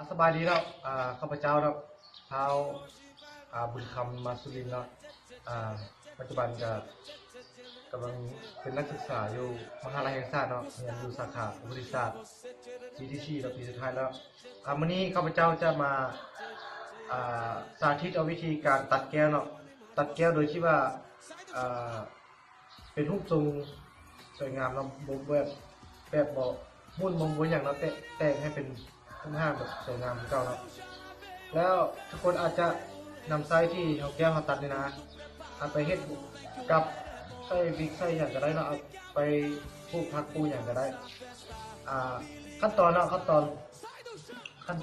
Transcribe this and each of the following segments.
สบายดีแล้วข้าพเจ้าแล้วเท้าบุญคำมาสุรินทร์แล้วปัจจุบันก็กำลังเป็นนักศึกษาอยู่มหาลัยแห่งชาติเนาะเรียนอยู่สาขาบริษัทปีที่4แล้วปีสุดท้ายแล้ววันนี้ข้าพเจ้าจะมาสาธิตเอาวิธีการตัดแก้วเนาะตัดแก้วโดยที่ว่าเป็นรูปทรงสวยงามเนาะแบบบอกมุ่นมงบนอย่างเนาะแต่งให้เป็นข้างห้างแบบสวยงามเก่าเนาะแล้วทุกคนอาจจะนำไส้ที่เขาแก้วเขาตัดนี่นะเอาไปเฮ็ดกับไส้วิกไส้อย่างก็ได้เนาะเอาไปผูกพักปูอย่างก็ได้ขั้นตอนเนาะขั้นต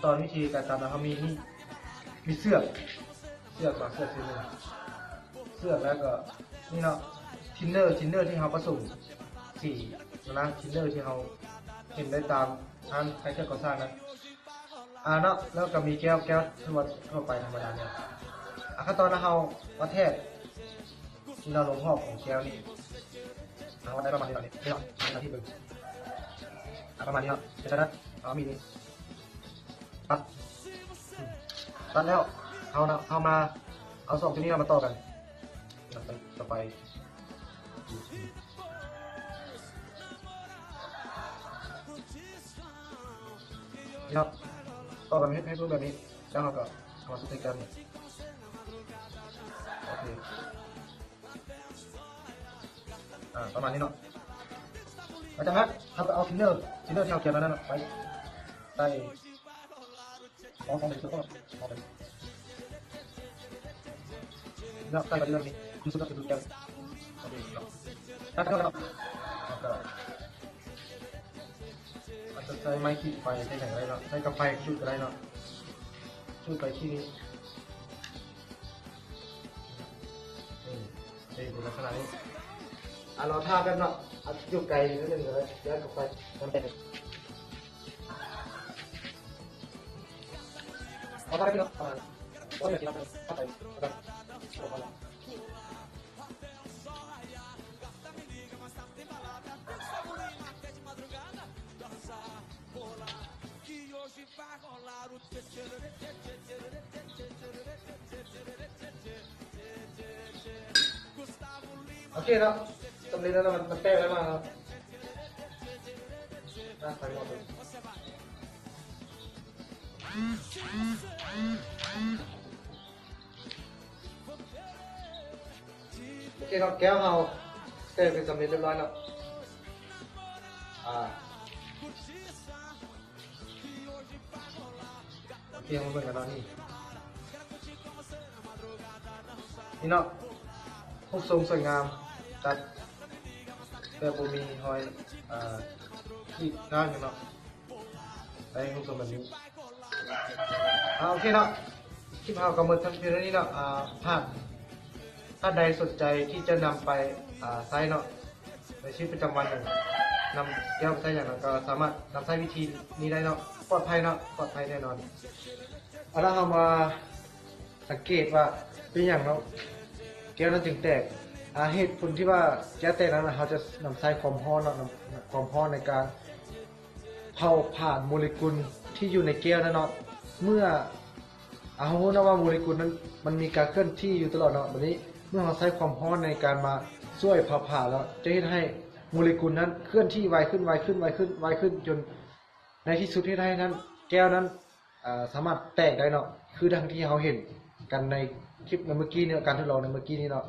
อนวิธีการทำนะเขามีเสือกมาเสือกสีนึงเสือกแล้วก็นี่เนาะทินเนอร์ที่เขาผสมสีนะทินเนอร์ที่เขาเห็นได้ตามร้านใครเครื่องก่อสร้างนั้นเนาะแล้วก็มีแก้วทั่วไปธรรมดาเนี่ยขั้นตอนนะเขาวัดแทกที่เราลงหอบของแก้วนี่เราวัดได้ประมาณนี้ก่อนนี่เนาะนาทีหนึ่งประมาณนี้เนาะจากนั้นเอามีนี่ตัดแล้วเอามาเอา2ตัวนี้มาต่อกันต่อไปครับต่อแบบนี้ให้รูปแบบนี้แล้วเราก็เอามาสเต็กกันโอเคประมาณนี้เนาะหลังจากนั้นเราก็เอาทินเนอร์ที่เราเก็บแล้วนั่นไปใส่ของเป็นตัวเอาไปแล้วใส่ไปเรื่องนี้คือสุดแก้วโอเคครับถ้าเท่านั้นก็อาจจะใช้ไม้ขีดไฟใช้อย่างไรเนาะใช้กระไฟจุดก็ได้เนาะจุดไปที่นี้ดูลักษณะนี้เราท่าแบบเนาะอยู่ไกลนิดนึงเลยย้ายกระไฟมันเป็นเอาท่าไปเนาะโอ้ยเดี๋ยวเราเข้าไปกันโอเคแล้วสำเร็จแล้วมันแตกแล้วมาครับไฟหมดเลยโอเคครับแก้วเราแตกเป็นสำเร็จเรียบร้อยแล้วโอเคมาเบิ่งกันตอนนี้นี่เนาะรูปทรงสวยงามตัดแบบบ่มีหอยขีดด้านกันเนาะได้รูปทรงแบบนี้โอเคเนาะคลิปเราก็หมดทั้งเพียงเท่านี้เนาะถ้าใดสนใจที่จะนำไปใช้เนาะในชีวิตประจำวันหนึ่งนำแก้วไปใช้อย่างนั้นก็สามารถนำใช้วิธีนี้ได้เนาะปลอดภัยเนาะปลอดภัยแน่นอนแล้วเรามาสังเกตว่าเป็นอย่างเนาะแก้วนั้นจึงแตกเหตุผลที่ว่าแก้วแตกนั้นเขาจะนำใช้ความร้อนความร้อนในการเผาผ่านโมเลกุลที่อยู่ในแก้วนั่นเนาะเมื่อเรารู้นะว่าโมเลกุลนั้นมันมีการเคลื่อนที่อยู่ตลอดเนาะแบบนี้เมื่อเราใช้ความร้อนในการมาช่วยเผาผ่านแล้วจะให้โมเลกุลนั้นเคลื่อนที่ไวขึ้นจนในที่สุดที่ได้นั้นแก้วนั้นสามารถแตกได้เนาะคือดังที่เราเห็นกันในคลิปเมื่อกี้เนี่ยการทดลองในเมื่อกี้นี้เนาะ